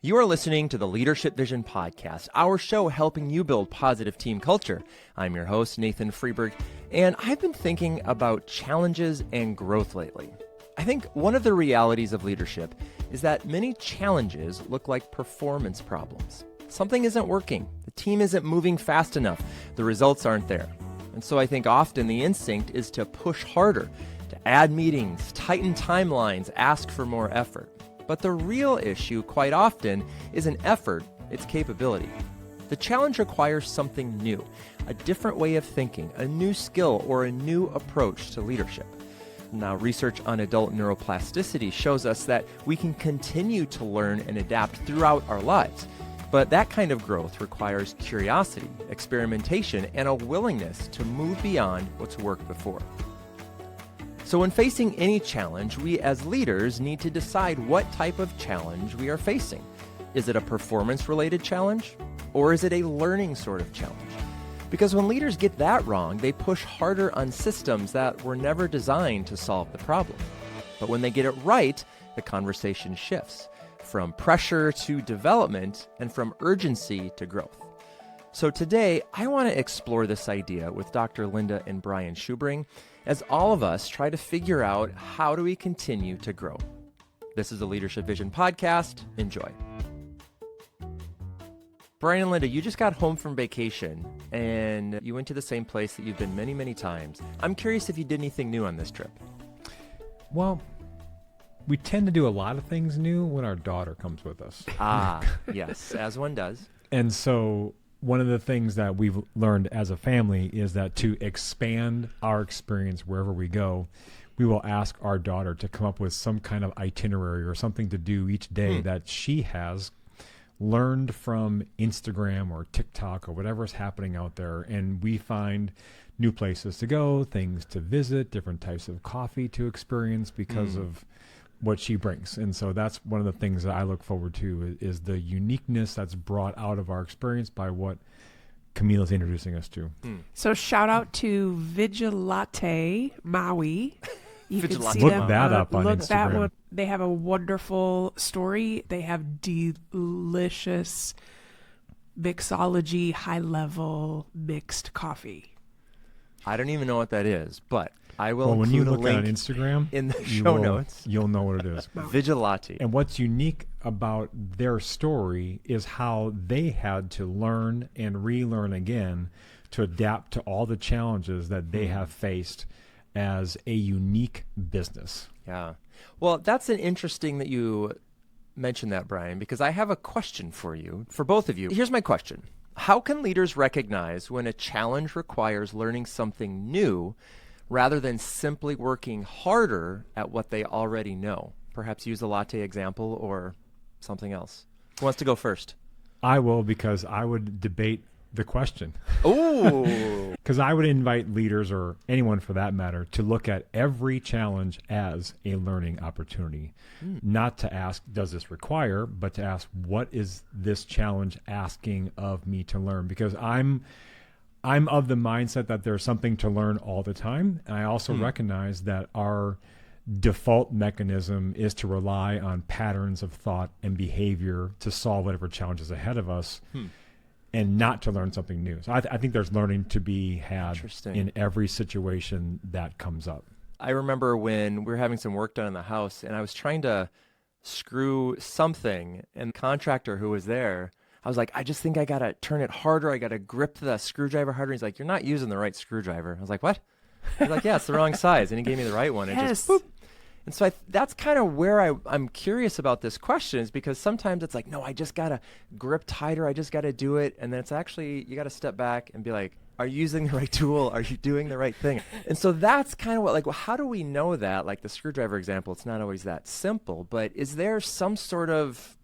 You are listening to the Leadership Vision Podcast, our show helping you build positive team culture. I'm your host, Nathan Freeburg, and I've been thinking about challenges and growth lately. I think one of the realities of leadership is that many challenges look like performance problems. Something isn't working, the team isn't moving fast enough, the results aren't there. And so I think often the instinct is to push harder, to add meetings, tighten timelines, ask for more effort. But the real issue, quite often, isn't effort, it's capability. The challenge requires something new, a different way of thinking, a new skill, or a new approach to leadership. Now, research on adult neuroplasticity shows us that we can continue to learn and adapt throughout our lives. But that kind of growth requires curiosity, experimentation, and a willingness to move beyond what's worked before. So when facing any challenge, we as leaders need to decide what type of challenge we are facing. Is it a performance-related challenge, or is it a learning sort of challenge? Because when leaders get that wrong, they push harder on systems that were never designed to solve the problem. But when they get it right, the conversation shifts from pressure to development and from urgency to growth. So today, I want to explore this idea with Dr. Linda and Brian Schubring as all of us try to figure out how do we continue to grow. This is the Leadership Vision Podcast. Enjoy. Brian and Linda, you just got home from vacation and you went to the same place that you've been many, many times. I'm curious if you did anything new on this trip. Well, we tend to do a lot of things new when our daughter comes with us. Yes, as one does. And so one of the things that we've learned as a family is that to expand our experience wherever we go, we will ask our daughter to come up with some kind of itinerary or something to do each day that she has learned from Instagram or TikTok or whatever is happening out there. And we find new places to go, things to visit, different types of coffee to experience because of what she brings. And so that's one of the things that I look forward to is the uniqueness that's brought out of our experience by what Camila's introducing us to. So shout out to Vigilate Maui. You can see Look them, that up on look Instagram. That one. They have a wonderful story. They have delicious mixology, high-level mixed coffee. I don't even know what that is, but I will when you include look a at link it on Instagram, in the show notes. You'll know what it is. Vigilate. And what's unique about their story is how they had to learn and relearn again to adapt to all the challenges that they have faced as a unique business. Yeah. Well, that's an interesting that you mentioned that, Brian, because I have a question for you, for both of you. Here's my question. How can leaders recognize when a challenge requires learning something new rather than simply working harder at what they already know? Perhaps use the latte example or something else. Who wants to go first? I will, because I would debate the question. Oh, Because I would invite leaders, or anyone for that matter, to look at every challenge as a learning opportunity. Not to ask, does this require, but to ask, what is this challenge asking of me to learn? Because I'm of the mindset that there's something to learn all the time. And I also recognize that our default mechanism is to rely on patterns of thought and behavior to solve whatever challenge is ahead of us. And not to learn something new. So I think there's learning to be had in every situation that comes up. I remember when we were having some work done in the house and I was trying to screw something, and the contractor who was there, I was like, I just think I got to turn it harder. I got to grip the screwdriver harder. He's like, you're not using the right screwdriver. I was like, what? He's like, yeah, it's the wrong size. And he gave me the right one. And just boop. And so that's kind of where I'm curious about this question, is because sometimes it's like, no, I just got to grip tighter. I just got to do it. And then it's actually, you got to step back and be like, are you using the right tool? Are you doing the right thing? And so that's kind of what, like, well, how do we know that? Like the screwdriver example, it's not always that simple, but is there some sort of,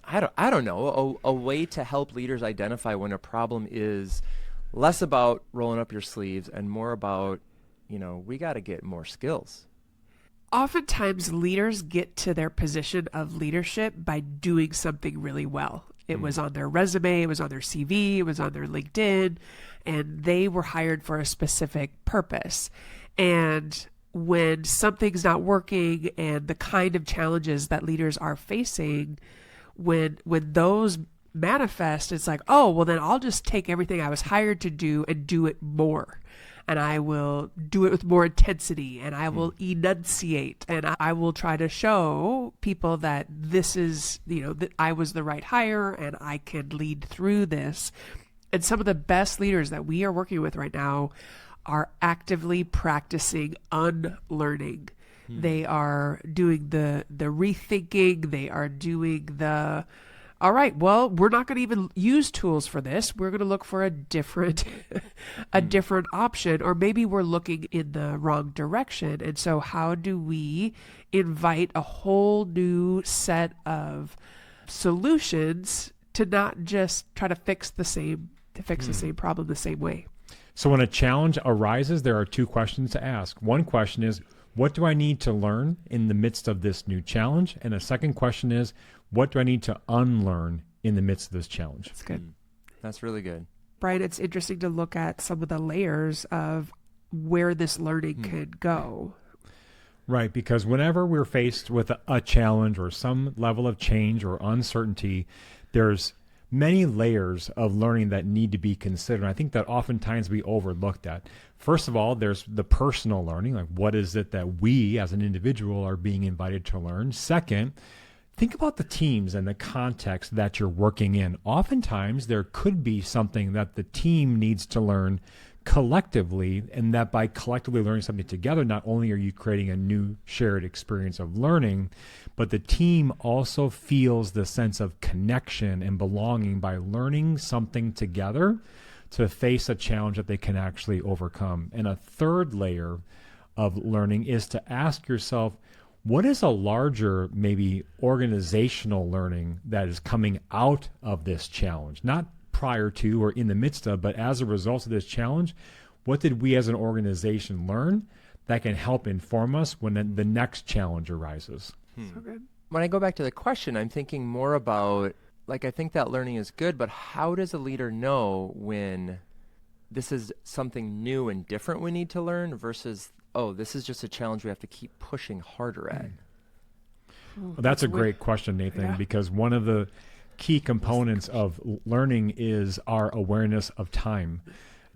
I don't know, a way to help leaders identify when a problem is less about rolling up your sleeves and more about, we got to get more skills? Oftentimes, leaders get to their position of leadership by doing something really well. It was on their resume, it was on their CV, it was on their LinkedIn, and they were hired for a specific purpose. And when something's not working and the kind of challenges that leaders are facing, when those manifest, it's like, oh, well, then I'll just take everything I was hired to do and do it more. And I will do it with more intensity, and I will enunciate, and I will try to show people that this is, that I was the right hire and I can lead through this. And some of the best leaders that we are working with right now are actively practicing unlearning. They are doing the rethinking. They are doing all right, well, we're not going to even use tools for this. We're going to look for a different option, or maybe we're looking in the wrong direction. And so how do we invite a whole new set of solutions to not just try to fix the same problem the same way? So when a challenge arises, there are two questions to ask. One question is, what do I need to learn in the midst of this new challenge? And a second question is, what do I need to unlearn in the midst of this challenge? That's good. That's really good. Brian, it's interesting to look at some of the layers of where this learning could go. Right, because whenever we're faced with a challenge or some level of change or uncertainty, there's many layers of learning that need to be considered. I think that oftentimes we overlook that. First of all, there's the personal learning, like what is it that we as an individual are being invited to learn? Second, think about the teams and the context that you're working in. Oftentimes, there could be something that the team needs to learn collectively, and that by collectively learning something together, not only are you creating a new shared experience of learning, but the team also feels the sense of connection and belonging by learning something together to face a challenge that they can actually overcome. And a third layer of learning is to ask yourself, what is a larger, maybe organizational learning that is coming out of this challenge? Not prior to or in the midst of, but as a result of this challenge, what did we as an organization learn that can help inform us when the next challenge arises? So good. When I go back to the question, I'm thinking more about, I think that learning is good, but how does a leader know when this is something new and different we need to learn versus, oh, this is just a challenge we have to keep pushing harder at? Well, that's a great question, Nathan, because one of the key components of learning is our awareness of time.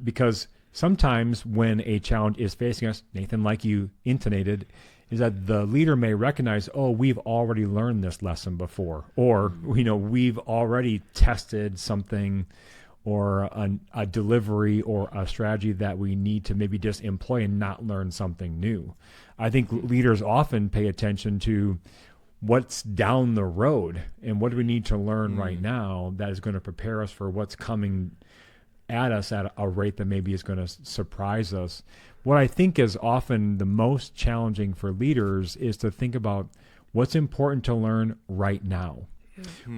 Because sometimes when a challenge is facing us, Nathan, like you intonated, is that the leader may recognize, oh, we've already learned this lesson before, or, we've already tested something or a delivery or a strategy that we need to maybe just employ and not learn something new. I think leaders often pay attention to what's down the road and what do we need to learn right now that is going to prepare us for what's coming at us at a rate that maybe is going to surprise us. What I think is often the most challenging for leaders is to think about what's important to learn right now.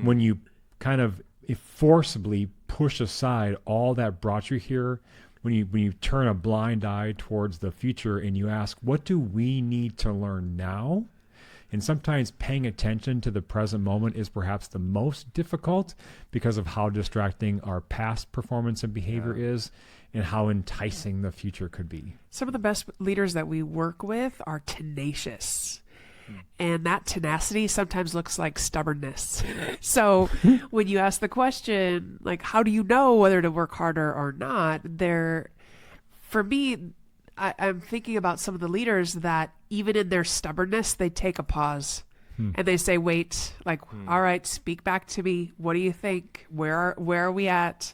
When you kind of forcibly push aside all that brought you here, when you turn a blind eye towards the future and you ask, what do we need to learn now? And sometimes paying attention to the present moment is perhaps the most difficult because of how distracting our past performance and behavior is and how enticing the future could be. Some of the best leaders that we work with are tenacious. And that tenacity sometimes looks like stubbornness. So when you ask the question, how do you know whether to work harder or not? For me, I'm thinking about some of the leaders that even in their stubbornness, they take a pause and they say, wait, all right, speak back to me. What do you think? Where are we at?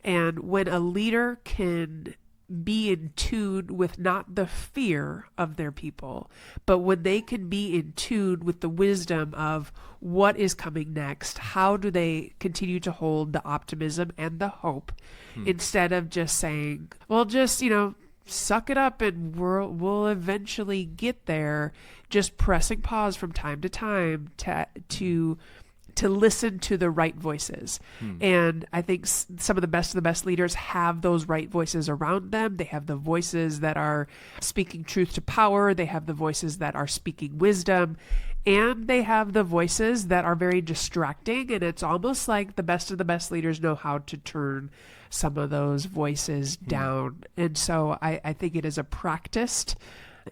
And when a leader can be in tune with not the fear of their people, but when they can be in tune with the wisdom of what is coming next, how do they continue to hold the optimism and the hope instead of just saying, well, just, suck it up and we'll eventually get there, just pressing pause from time to time to listen to the right voices. And I think some of the best leaders have those right voices around them. They have the voices that are speaking truth to power. They have the voices that are speaking wisdom. And they have the voices that are very distracting. And it's almost like the best of the best leaders know how to turn some of those voices down. And so I think it is a practiced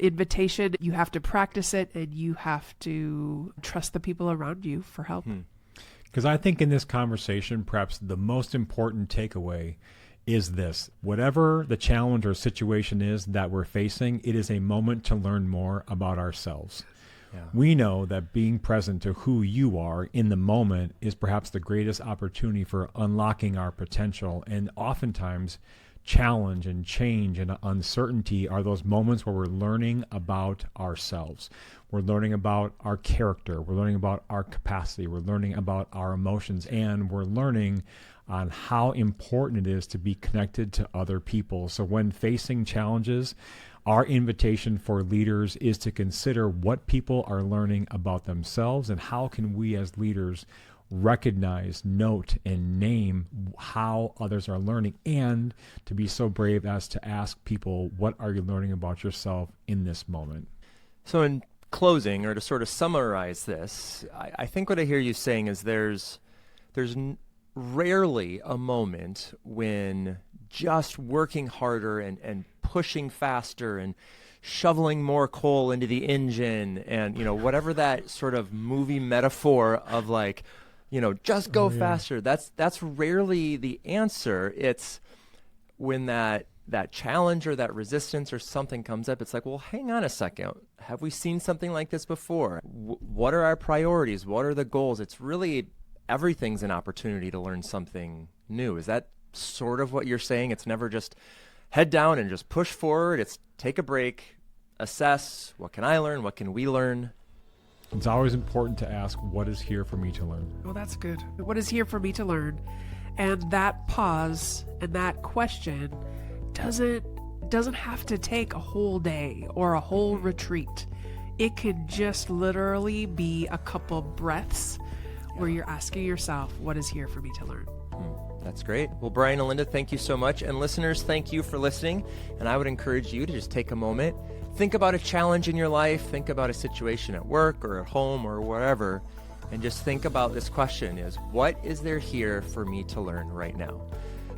invitation. You have to practice it and you have to trust the people around you for help. Because I think in this conversation, perhaps the most important takeaway is this. Whatever the challenge or situation is that we're facing, it is a moment to learn more about ourselves. Yeah. We know that being present to who you are in the moment is perhaps the greatest opportunity for unlocking our potential. And oftentimes, challenge and change and uncertainty are those moments where we're learning about ourselves. We're learning about our character. We're learning about our capacity. We're learning about our emotions. And we're learning on how important it is to be connected to other people. So when facing challenges, our invitation for leaders is to consider what people are learning about themselves and how can we as leaders recognize, note, and name how others are learning, and to be so brave as to ask people, what are you learning about yourself in this moment? So in closing, or to sort of summarize this, I think what I hear you saying is there's rarely a moment when just working harder and pushing faster and shoveling more coal into the engine and, whatever that sort of movie metaphor of like, just go faster. That's rarely the answer. It's when that challenge or that resistance or something comes up, it's like, well, hang on a second. Have we seen something like this before? What are our priorities? What are the goals? It's really everything's an opportunity to learn something new. Is that sort of what you're saying? It's never just head down and just push forward. It's take a break, assess, what can I learn? What can we learn? It's always important to ask, what is here for me to learn? Well, that's good. What is here for me to learn? And that pause and that question doesn't have to take a whole day or a whole retreat. It can just literally be a couple breaths where you're asking yourself, what is here for me to learn? That's great. Well, Brian and Linda, thank you so much. And listeners, thank you for listening. And I would encourage you to just take a moment, think about a challenge in your life, think about a situation at work or at home or wherever, and just think about this question is, what is there here for me to learn right now?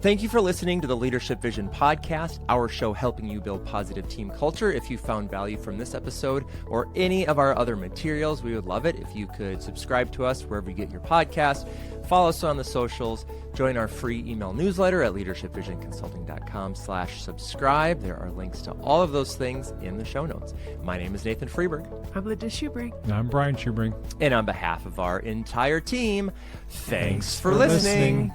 Thank you for listening to the Leadership Vision Podcast, our show helping you build positive team culture. If you found value from this episode or any of our other materials, we would love it if you could subscribe to us wherever you get your podcasts, follow us on the socials, join our free email newsletter at leadershipvisionconsulting.com/subscribe. There are links to all of those things in the show notes. My name is Nathan Freeburg. I'm Linda Schubring. And I'm Brian Schubring. And on behalf of our entire team, thanks for listening.